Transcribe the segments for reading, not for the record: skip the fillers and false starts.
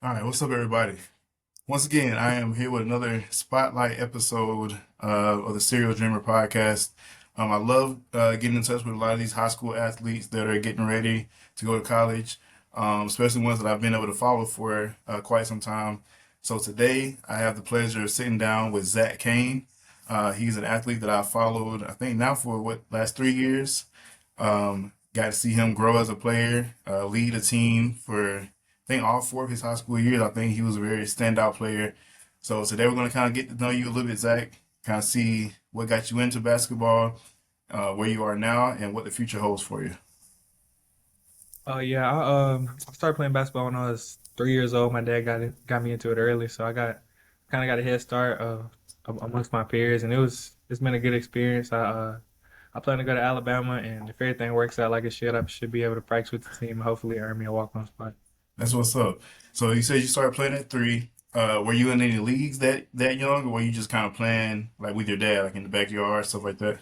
All right, what's up, everybody? Once again, I am here with another spotlight episode of the Serial Dreamer podcast. I love getting in touch with a lot of these high school athletes that are getting ready to go to college, especially ones that I've been able to follow for quite some time. So today, I have the pleasure of sitting down with Zak Cain. He's an athlete that I've followed, I think, now for last 3 years. Got to see him grow as a player, lead a team for I think all four of his high school years. I think he was a very standout player. So today we're going to kind of get to know you a little bit, Zak. Kind of see what got you into basketball, where you are now, and what the future holds for you. Yeah, I started playing basketball when I was 3 years old. My dad got me into it early, so I got kind of got a head start amongst my peers, and it's been a good experience. I plan to go to Alabama, and if everything works out like it should, I should be able to practice with the team and hopefully earn me a walk-on spot. That's what's up. So you said you started playing at three. Were you in any leagues that young, or were you just kind of playing like with your dad, like in the backyard, stuff like that?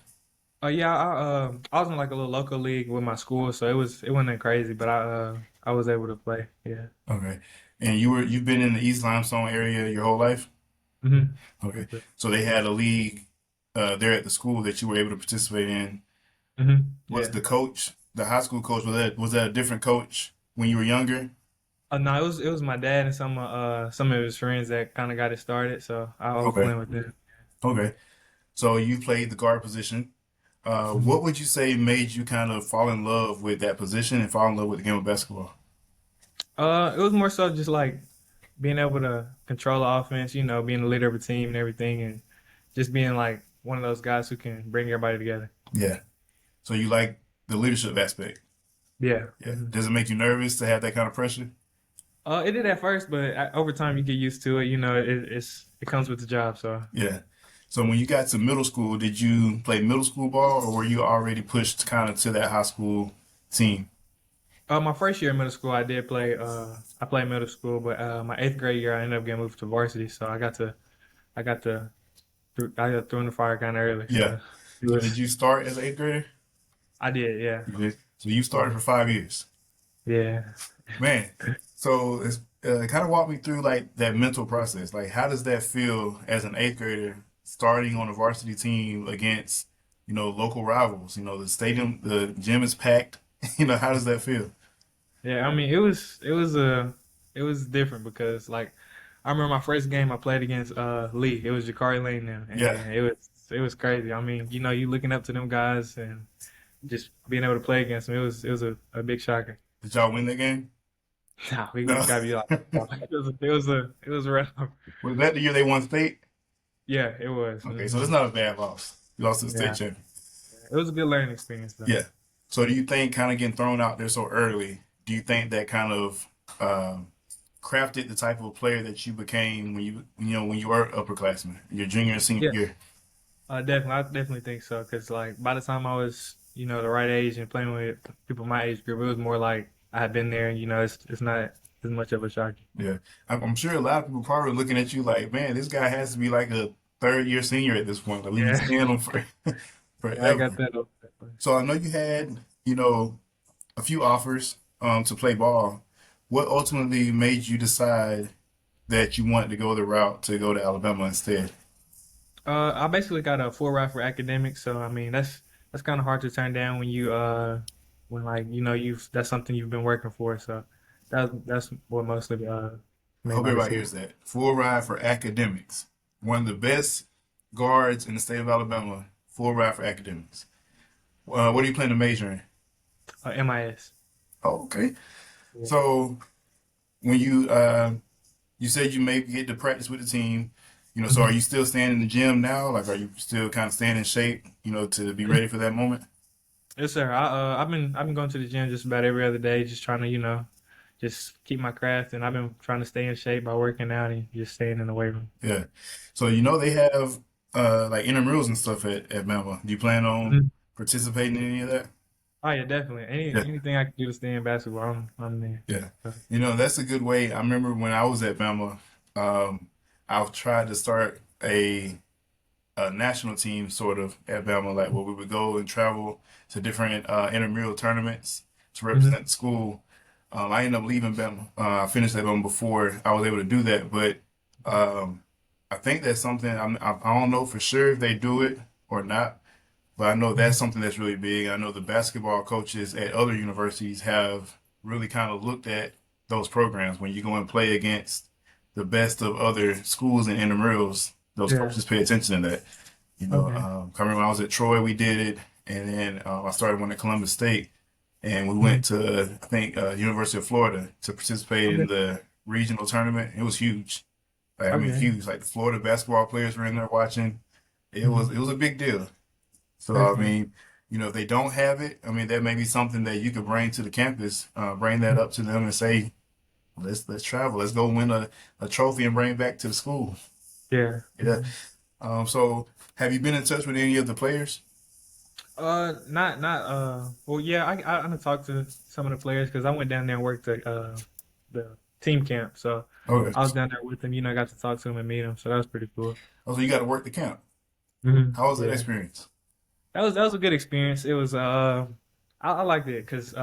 Yeah, I was in like a little local league with my school, so it wasn't that crazy, but I was able to play. Yeah. Okay. And you've been in the East Limestone area your whole life? hmm Okay. So they had a league there at the school that you were able to participate in. Was Yeah. the coach, the high school coach, was that a different coach when you were younger? No, it was my dad and some of his friends that kind of got it started. So I was Okay. playing with them. Okay. So you played the guard position. Mhm. What would you say made you kind of fall in love with that position and fall in love with the game of basketball? It was more so just like being able to control the offense, being the leader of a team and everything, and just being like one of those guys who can bring everybody together. Yeah. So you like the leadership aspect. Yeah. Yeah. Does it make you nervous to have that kind of pressure? It did at first, but over time you get used to it. It comes with the job. So Yeah. So when you got to middle school, did you play middle school ball or were you already pushed kind of to that high school team? my first year in middle school, I did play. I played middle school, but my eighth grade year, I ended up getting moved to varsity. So I got to, I got thrown in the fire kind of early. Yeah. So it So did was, you start as an eighth grader? I did, yeah, You did. So you started for 5 years. yeah. Man, so it's kind of walk me through like that mental process. Like, how does that feel as an eighth grader starting on a varsity team against, local rivals? The stadium, the gym is packed. How does that feel? Yeah, I mean, it was different because like I remember my first game I played against Lee. It was Jakari Lane now, Yeah. and it was crazy. I mean, you looking up to them guys and just being able to play against them. It was a big shocker. Did y'all win that game? Nah, we No. gotta be like, it was rough. Was that the year they won state? Yeah, it was. Okay, so that's not a bad loss. You lost to the state Yeah, champion. it was a good learning experience though. Yeah. So do you think kind of getting thrown out there so early, do you think that kind of crafted the type of player that you became when you were upperclassman, your junior and senior Yeah, year? I definitely think so. Cause like by the time I was, the right age and playing with people my age group, it was more like I had been there. It's not as much of a shock. Yeah. I'm sure a lot of people probably looking at you like, man, this guy has to be like a third year senior at this point. Like we've been Yeah, seeing him for yeah, I got forever. that. So I know you had, a few offers to play ball. What ultimately made you decide that you wanted to go the route to go to Alabama instead? I basically got a full ride for academics, so I mean that's kind of hard to turn down when like you've that's something you've been working for. So that's what mostly I made hope my everybody decision. hears that. Full ride for academics. One of the best guards in the state of Alabama. Full ride for academics. What are you planning to major in? MIS. Oh, okay. Yeah. So when you said you may get to practice with the team, so are Mhm. you still staying in the gym now? Like, are you still kind of staying in shape, to be ready for that moment? Yes, sir. I've been going to the gym just about every other day, just trying to just keep my craft, and I've been trying to stay in shape by working out and just staying in the weight room. Yeah. So they have like intramurals and stuff at Bama. Do you plan on Mhm. participating in any of that? Oh yeah, definitely. Yeah. Anything I can do to stay in basketball, I'm there. Yeah. So, That's a good way. I remember when I was at Bama, um, I've tried to start a national team sort of at Bama, like where we would go and travel to different intramural tournaments to mhm. represent the school. I ended up leaving Bama. I finished that one before I was able to do that, but um, I think that's something I don't know for sure if they do it or not, but I know that's Mhm. something that's really big. I know the basketball coaches at other universities have really kind of looked at those programs when you go and play against the best of other schools and intramurals. Those Yeah. coaches pay attention to that. Okay. I remember when I was at Troy, we did it, and then I started one at Columbus State, and we Mhm. went to I think University of Florida to participate in Okay. the regional tournament. It was huge. Like, I mean, Okay. huge. Like the Florida basketball players were in there watching. Mhm. It was a big deal. So I Definitely. mean, if they don't have it, I mean, that may be something that you could bring to the campus, bring that Mhm. up to them and say, let's travel, let's go win a trophy and bring it back to the school. Yeah. Yeah. So have you been in touch with any of the players? Not well, yeah, I done talked to some of the players because I went down there and worked at the team camp, so Okay. I was down there with them. I got to talk to them and meet them, so that was pretty cool. Oh, so you got to work the camp. How was that Yeah, experience? that was a good experience. It was I liked it because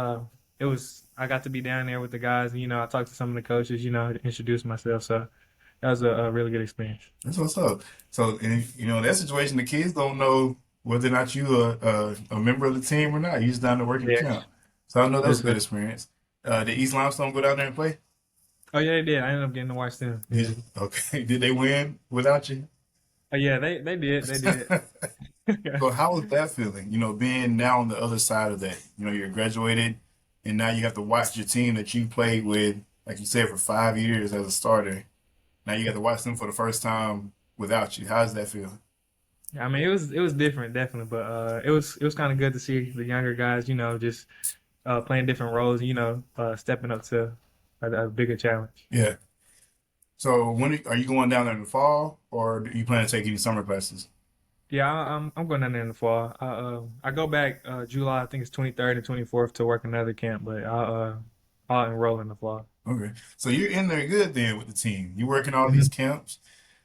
it was I got to be down there with the guys. And, I talked to some of the coaches. Introduce myself, so that was a really good experience. That's what's up. So, in that situation, the kids don't know whether or not you are a member of the team or not. You just down there working the Yeah, camp. So I know that was yes, a good sir. experience. Did East Limestone go down there and play? Oh yeah, they did. I ended up getting to watch them. Yeah. Okay. Did they win without you? Oh yeah, they did. They did. So how was that feeling? Being now on the other side of that. You're graduated, and now you have to watch your team that you played with, like you said, for 5 years as a starter. Now you got to watch them for the first time without you. How does that feel? Yeah, I mean, it was different, definitely, but it was kind of good to see the younger guys, just playing different roles, stepping up to a bigger challenge. Yeah. So when are you going down there in the fall, or do you plan to take any summer classes? Yeah, I'm going down there in the fall. I go back July, I think it's 23rd and 24th to work another camp, but I'll enroll in the fall. Okay. So you're in there good then with the team. You're working all these Mhm. camps.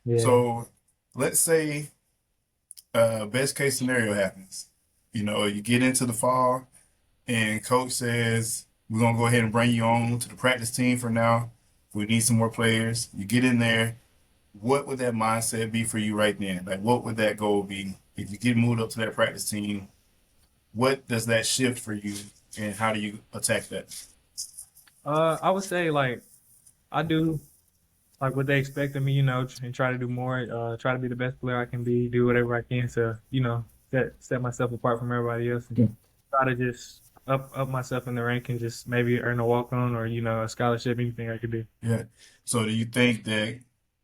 Yeah. So let's say best case scenario happens. You get into the fall and coach says, we're gonna go ahead and bring you on to the practice team for now. We need some more players. You get in there. What would that mindset be for you right then? Like what would that goal be? If you get moved up to that practice team, what does that shift for you and how do you attack that? I would say like I do like what they expect of me, and try to do more, try to be the best player I can be, do whatever I can to, set myself apart from everybody else and try to just up myself in the rank and just maybe earn a walk on or, a scholarship, anything I could do. Yeah. So do you think that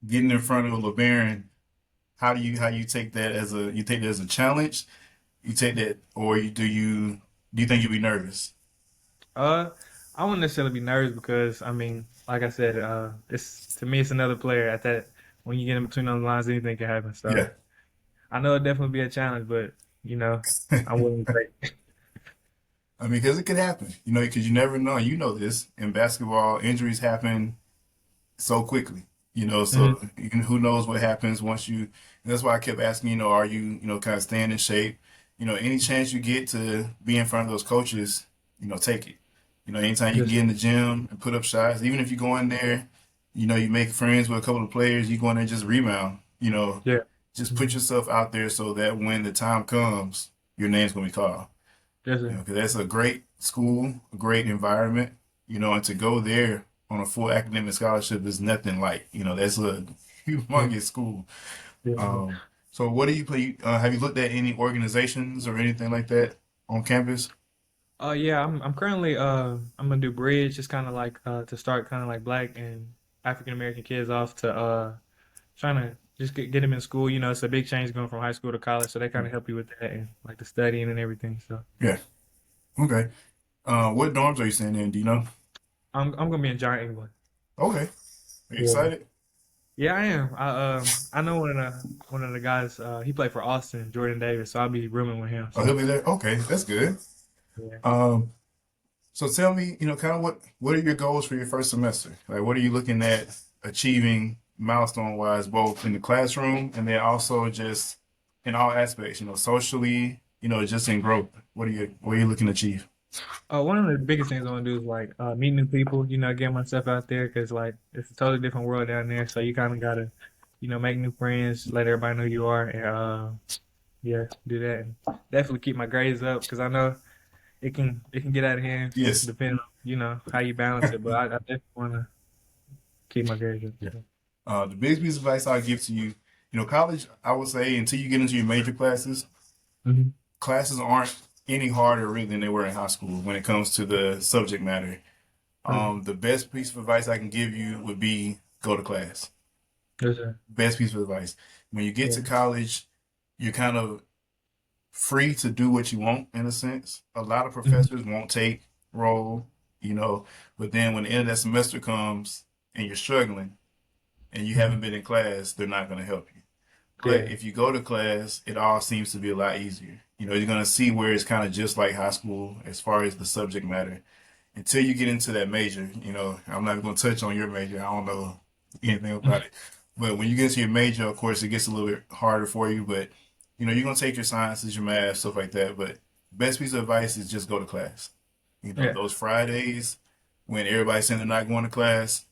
getting in front of a LeBaron, how you take that as you take that as a challenge? You take that, or do you think you'd be nervous? Uh I wouldn't necessarily be nervous because I mean, like I said, it's to me it's another player at that when you get in between those lines anything can happen. So Yeah. I know it'd definitely be a challenge, but I'm willing to take. I mean, because it could happen, because you never know. You know this in basketball, injuries happen so quickly, Mhm. so who knows what happens once you. And that's why I kept asking, are you, kind of staying in shape? Any chance you get to be in front of those coaches, take it. Anytime you can Yes, get sir. in the gym and put up shots, even if you go in there, you make friends with a couple of players, you go in there and just rebound, Yeah. just put Mhm. yourself out there so that when the time comes, your name's gonna be called. Yes, sir. Because that's a great school, a great environment, and to go there on a full academic scholarship is nothing like, that's a Yeah. humongous school. Yes, sir. Um, so what do you play? Have you looked at any organizations or anything like that on campus? Yeah, I'm currently I'm gonna do bridge, just kind of like to start kind of like Black and African American kids off to trying to just get them in school. It's a big change going from high school to college, so they kind of help you with that and like the studying and everything. So Yeah. Okay. What dorms are you staying in? Do you know? I'm gonna be in Giant England. Okay. Are you Yeah. excited? Yeah, I am. I know one of the guys. He played for Austin, Jordan Davis, so I'll be rooming with him. Oh, he'll So be there. Okay, that's good. yeah. Um, so tell me, kind of what are your goals for your first semester? Like, what are you looking at achieving milestone wise, both in the classroom and then also just in all aspects, socially, just in growth. What are you looking to achieve? One of the biggest things I want to do is like meet new people. Get myself out there because like it's a totally different world down there. So you kind of gotta, make new friends, let everybody know who you are, and yeah, do that. And definitely keep my grades up because I know it can get out of hand Yes. depending on how you balance it. But I definitely want to keep my grades up. Yeah. So. The biggest piece of advice I'll give to you, college, I would say until you get into your major classes, Hmm. classes aren't any harder really than they were in high school when it comes to the subject matter. Okay. The best piece of advice I can give you would be go to class. Yes, sir. Best piece of advice. When you get Yeah. to college, you're kind of free to do what you want in a sense. A lot of Hmm. professors won't take roll, you know, but then when the end of that semester comes and you're struggling and you haven't Hmm. been in class, they're not going to help you. But Yeah. if you go to class, it all seems to be a lot easier. You're going to see where it's kind of just like high school as far as the subject matter. Until you get into that major, I'm not going to touch on your major. I don't know anything about it. But when you get into your major, of course, it gets a little bit harder for you. But, you're going to take your sciences, your math, stuff like that. But best piece of advice is just go to class. Yeah. Those Fridays when everybody's saying they're not going to class,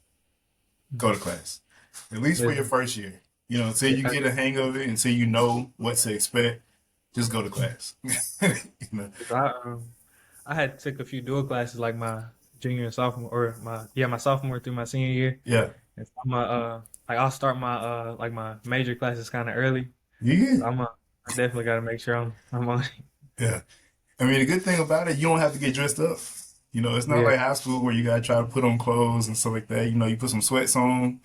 go to class. At least for Yes, your sir. first year. Until you Yeah. get a hang of it, until you know what to expect, just go to class. you know? 'Cause I had took a few dual classes like my junior and sophomore, or my sophomore through my senior year. Yeah. And so like I'll start my like my major classes kind of early. So Yeah. I definitely got to make sure I'm on. Yeah. I mean, the good thing about it, you don't have to get dressed up. It's not Yeah. like high school where you gotta try to put on clothes and stuff like that. You put some sweats on,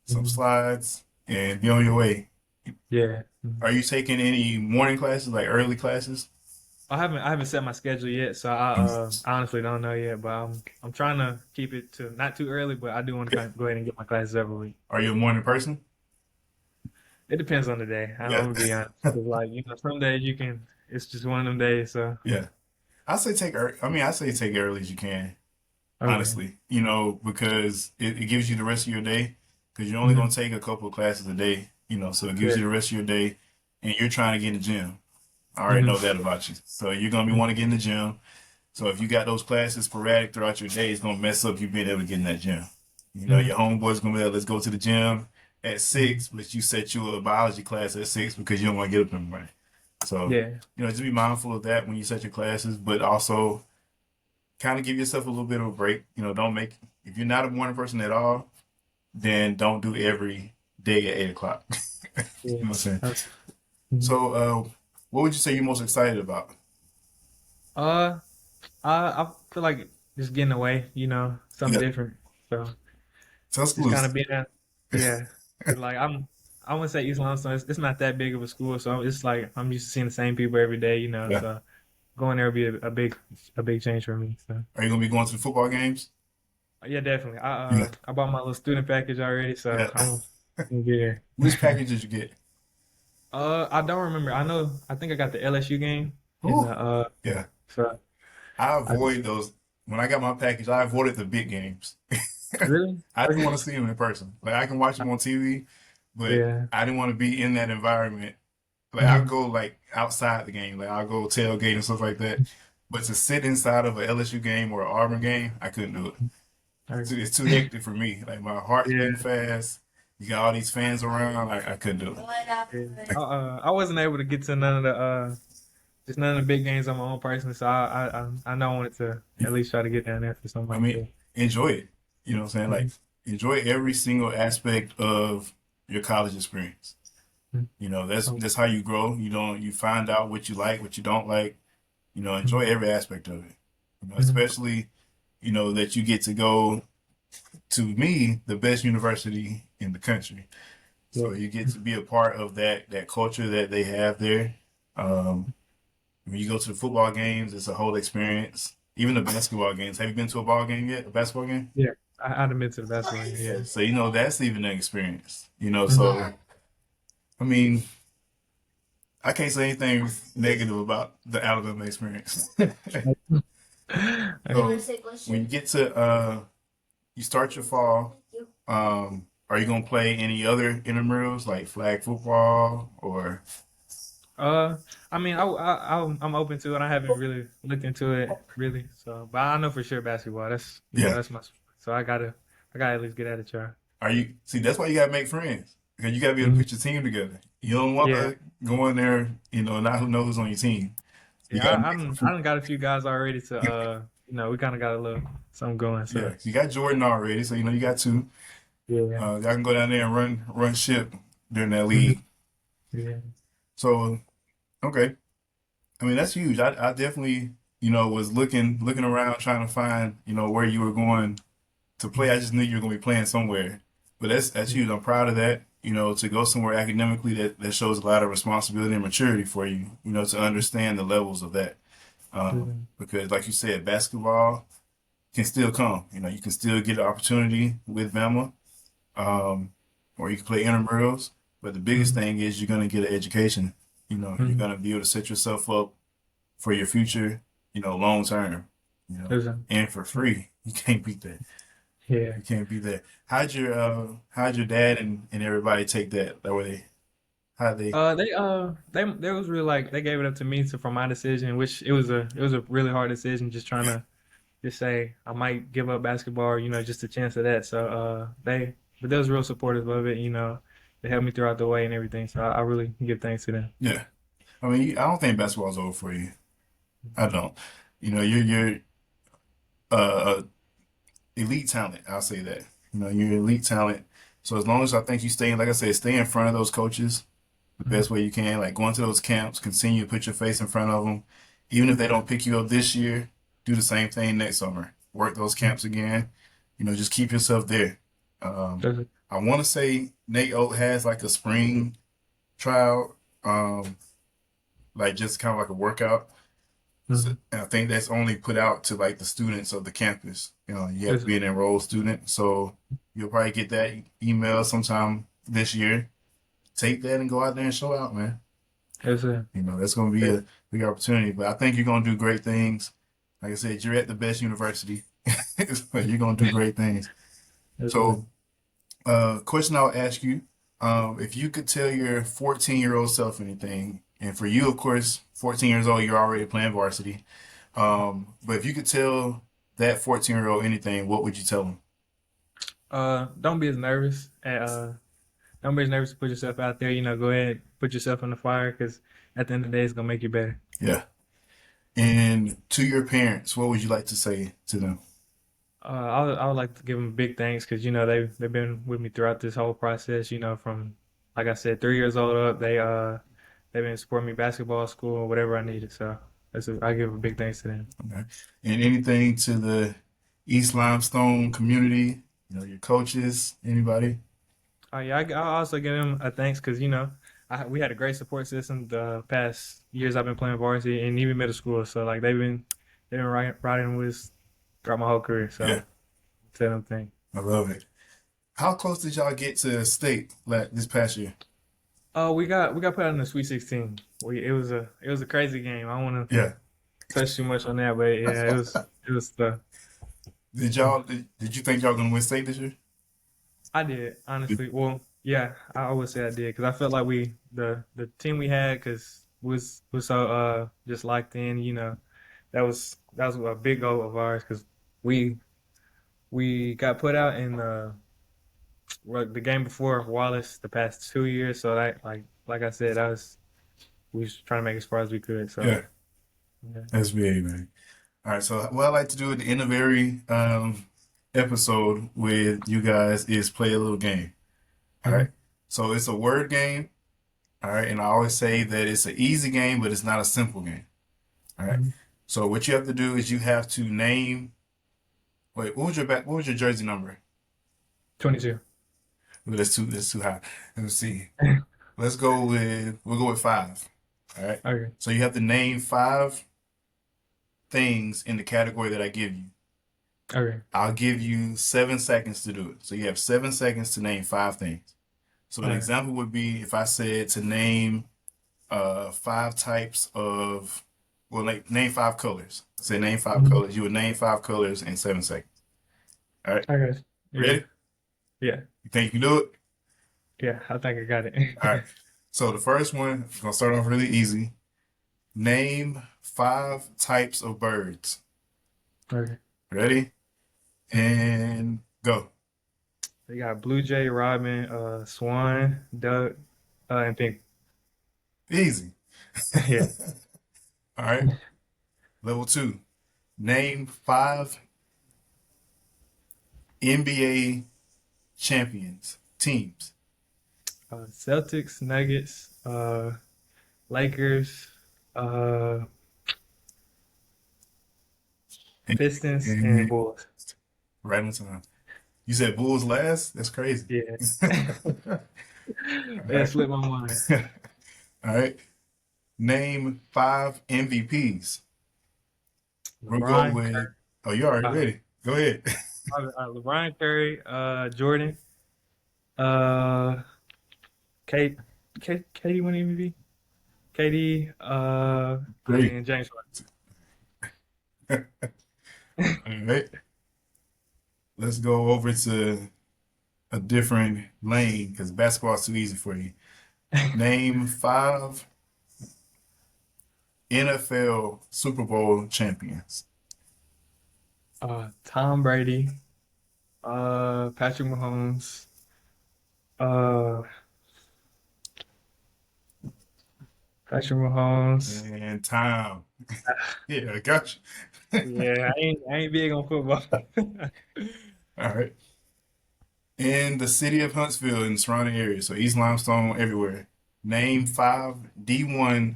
some Mhm. slides, and be on your way. Yeah. Mhm. Are you taking any morning classes, like early classes? I haven't set my schedule yet, so I honestly don't know yet. But I'm trying to keep it to not too early, but I do want to kind of go ahead and get my classes every week. Are you a morning person? It depends on the day. I'm Yeah. gonna be honest. 'Cause, like some days you can. It's just one of them days. So Yeah. I say take early as you can, okay. honestly. Because it gives you the rest of your day. Because you're only gonna Hmm. take a couple of classes a day. So it gives Yeah. you the rest of your day, and you're trying to get in the gym. I already know Hmm. that about you. So you're gonna be want to get in the gym. So if you got those classes sporadic throughout your day, it's gonna mess up you being able to get in that gym. Hmm. Your homeboy's gonna be like, let's go to the gym at Hmm. 6, but you set you a biology class at 6 because you don't want to get up in the morning. So, Yeah. just be mindful of that when you set your classes, but also kind of give yourself a little bit of a break. Don't make if you're not a morning person at all, then don't do every day at 8 o'clock. you Yeah. know what I'm saying? Okay. Mhm. So, what would you say you're most excited about? Uh, I feel like just getting away, something Yeah, different. So just kind Tuscaloosa. of being at, yeah. 'Cause, like I wouldn't say East Lansing, it's not that big of a school, so it's like I'm used to seeing the same people every day, Yeah. So going there would be a big change for me. So Are you gonna be going to the football games? yeah, definitely. Yeah. I bought my little student package already, so Yeah. I'm gonna be Which there. package did you get? I don't remember. I think I got the LSU game in Oh, the yeah. so I I avoid those. When I got my package, I avoided the big games. really I didn't want okay. to see them in person. Like I can watch them on TV, but Yeah. I didn't want to be in that environment. Like I'll Hmm. go like outside the game, like I'll go tailgate and stuff like that. But to sit inside of a LSU game or an Auburn game, I couldn't do it. It's too hectic for me. Like my heart's beating Yeah. fast. You got all these fans around. I couldn't do Yeah. it. I wasn't able to get to none of the just none of the big games on my own personally, so I know I wanted to at least try to get down there for something I like mean, that. enjoy it. You know what I'm saying? Like, Hmm. enjoy every single aspect of your college experience. Oh, That's how you grow. You find out what you like, what you don't like. Enjoy every aspect of it. mhm. Especially, that you get to go to me, the best university in the country. So Yeah. you get to be a part of that culture that they have there. Um, when you go to the football games, it's a whole experience. Even the basketball games. Have you been to a ball game yet? A basketball game? Yeah. I'd admit to the basketball game, Yeah, yeah. so that's even an experience. Mhm. So I mean, I can't say anything negative about the Alabama experience. Okay. So when you get to you start your fall, are you gonna play any other intramurals like flag football or Uh, I mean, I'm open to it. I haven't really looked into it really, so but I know for sure basketball. That's Yeah. that's my sport. So I gotta at least get at it, try. Are you see? That's why you gotta make friends because you gotta be able to Hmm. put your team together. You don't want Yeah, to go in there, not who knows who's on your team. You yeah. gotta I, make I'm some. I done got a few guys already to we kind of got a little something going. So Yeah, you got Jordan already, so you got two. yeah, Y'all can go down there and run ship during that hmm, league. yeah, So okay, I mean that's huge. I definitely was looking around trying to find where you were going to play. I just knew you were going to be playing somewhere. But that's yeah, huge. I'm proud of that. To go somewhere academically that shows a lot of responsibility and maturity for you. To understand the levels of that. Because like you said, basketball can still come. You can still get an opportunity with Bama, um, or you can play intramurals. But the biggest hmm, thing is you're going to get an education. You're hmm, going to be able to set yourself up for your future. Long term. And for free. You can't beat that. yeah. You can't beat that. How'd your dad and everybody take that? That way how they They was really like they gave it up to me for my decision, which it was a really hard decision, just trying to just say I might give up basketball, or, just a chance of that. So but they was real supportive of it. They helped me throughout the way and everything. So I really give thanks to them. yeah. I mean, I don't think basketball's over for you. I don't. You're uh elite talent. I'll say that. You're elite talent. So as long as I think you stay, like I said, stay in front of those coaches the Mhm. best way you can. Like going to those camps, continue to put your face in front of them. Even if they don't pick you up this year, do the same thing next summer. Work those camps again. Just keep yourself there. Um, That's it. I want to say Nate Oat has like a spring trial, like just kind of like a workout. So, Mhm. and I think that's only put out to like the students of the campus. You have That's to it. be an enrolled student. So you'll probably get that email sometime this year. Take that and go out there and show out, man. That's it. That's going to be a big opportunity. But I think you're going to do great things. Like I said, you're at the best university. So you're going to do great things. That's it. So, question I'll ask you, if you could tell your 14-year-old self anything, and for you, of course, 14 years old, you're already playing varsity. But if you could tell that 14-year-old anything, what would you tell him? Don't be as nervous. Don't be as nervous to put yourself out there. Go ahead, put yourself in the fire, because at the end of the day, it's gonna make you better. Yeah. And to your parents, what would you like to say to them? I would like to give them big thanks because they've been with me throughout this whole process. From like I said, 3 years old up. They've been supporting me basketball, school, whatever I needed. So I give a big thanks to them. Okay. And anything to the East Limestone community, your coaches, anybody? I also give them a thanks because we had a great support system the past years I've been playing varsity and even middle school. So like they've been riding with us throughout my whole career. So Yeah, tell them thanks. I love it. How close did y'all get to state this past year? We got put out in the Sweet 16. It was a crazy game. I don't want to Yeah. touch too much on that, but yeah, it was the Did you think y'all gonna win state this year? I did honestly. Well, yeah, I would say I did because I felt like the team we had because was so just locked in. That was a big goal of ours because we we got put out in the game before Wallace the past 2 years. So that like I said, we was trying to make as far as we could. So Yeah, yeah. that's big, man. All right, so what I like to do at the end of every episode with you guys is play a little game. All Mhm. right, so it's a word game. All right, and I always say that it's an easy game, but it's not a simple game. All right, Mhm. so what you have to do is you have to name. Wait, what was your jersey number? 22. Well, that's too high. Let's see. We'll go with five. All right. Okay. So you have to name five things in the category that I give you. Okay. I'll give you 7 seconds to do it. So you have 7 seconds to name five things. So All an right. example would be if I said to name five types of like name five colors. Say name five Mhm. colors. You would name five colors in 7 seconds. All right. Okay. Yeah. Ready? Yeah. You think you can do it? Yeah. I think I got it. All right. So the first one, I'm gonna start off really easy. Name five types of birds. Okay. Ready? And go. They got blue jay, robin, swan, duck, and pink. Easy. Yeah. All right. Level two. Name five NBA champions teams. Celtics, Nuggets, Lakers, uh, Pistons, and And Bulls. right on time. You said Bulls last? That's crazy. Yeah. All That right. slipped my mind. All right. Name five MVPs. We'll go LeBron, with. Oh, you already uh, ready? Go ahead. LeBron Curry, Jordan, uh, Kate, Katie won MVP. KD, Great. and James All right. Let's go over to a different lane because basketball's too easy for you. Harden. Name five NFL Super Bowl champions. Tom Brady, Patrick Mahomes, uh, Patrick Mahomes. And time. Yeah, I got you. Yeah, I ain't big on football. All right. In the city of Huntsville and surrounding areas, so East Limestone, everywhere. Name five D1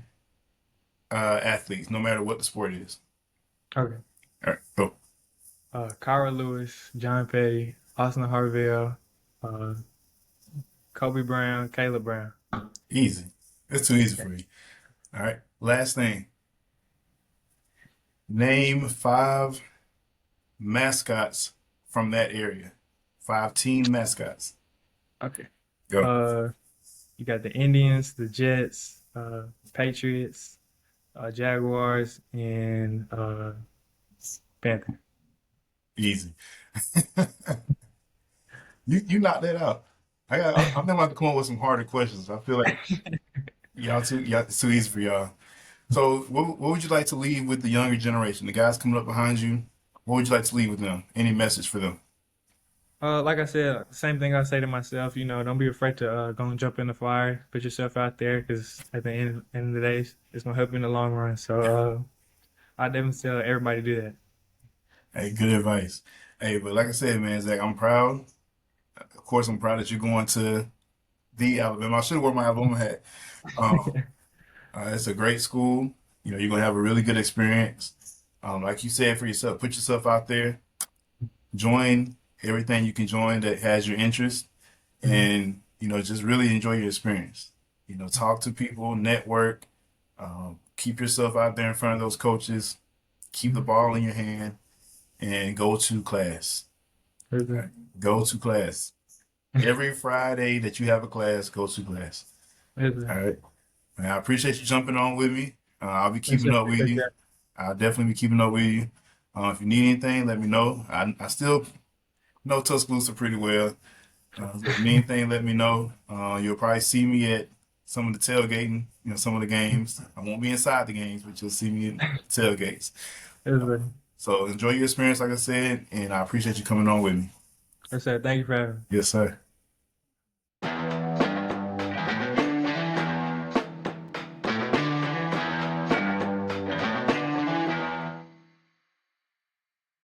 athletes, no matter what the sport is. Okay. All right, go. Kyra Lewis, John Petty, Austin Harville, uh, Kobe Brown, Caleb Brown. Easy. That's too easy for you. All right. Last thing. Name five mascots from that area. Five team mascots. Okay. Go. Uh, you got the Indians, the Jets, Patriots, Jaguars, and Panther. Easy. You knocked that out. I'm gonna have to come up with some harder questions. I feel like y'all it's too easy for y'all. So what would you like to leave with the younger generation? The guys coming up behind you, what would you like to leave with them? Any message for them? Like I said, same thing I say to myself. Don't be afraid to go and jump in the fire, put yourself out there, because at the end of the day, it's gonna help you in the long run. So I definitely tell everybody to do that. Hey, good advice. Hey, but like I said, man, Zach, I'm proud. Of course, I'm proud that you're going to the Alabama. I should have worn my Alabama hat. Um, it's a great school. You're gonna have a really good experience. Like you said for yourself, put yourself out there, join everything you can join that has your interest, Mhm. and just really enjoy your experience. Talk to people, network, keep yourself out there in front of those coaches, keep the Mhm. ball in your hand, and go to class. All right? Go to class. Every Friday that you have a class, go to class. All right. Man, I appreciate you jumping on with me. I'll be keeping up with you. I'll definitely be keeping up with you. If you need anything, let me know. I still know Tuscaloosa pretty well. If you need anything, let me know. You'll probably see me at some of the tailgating, some of the games. I won't be inside the games, but you'll see me at tailgates. So enjoy your experience, like I said, and I appreciate you coming on with me. Thank you for having me. Yes, sir.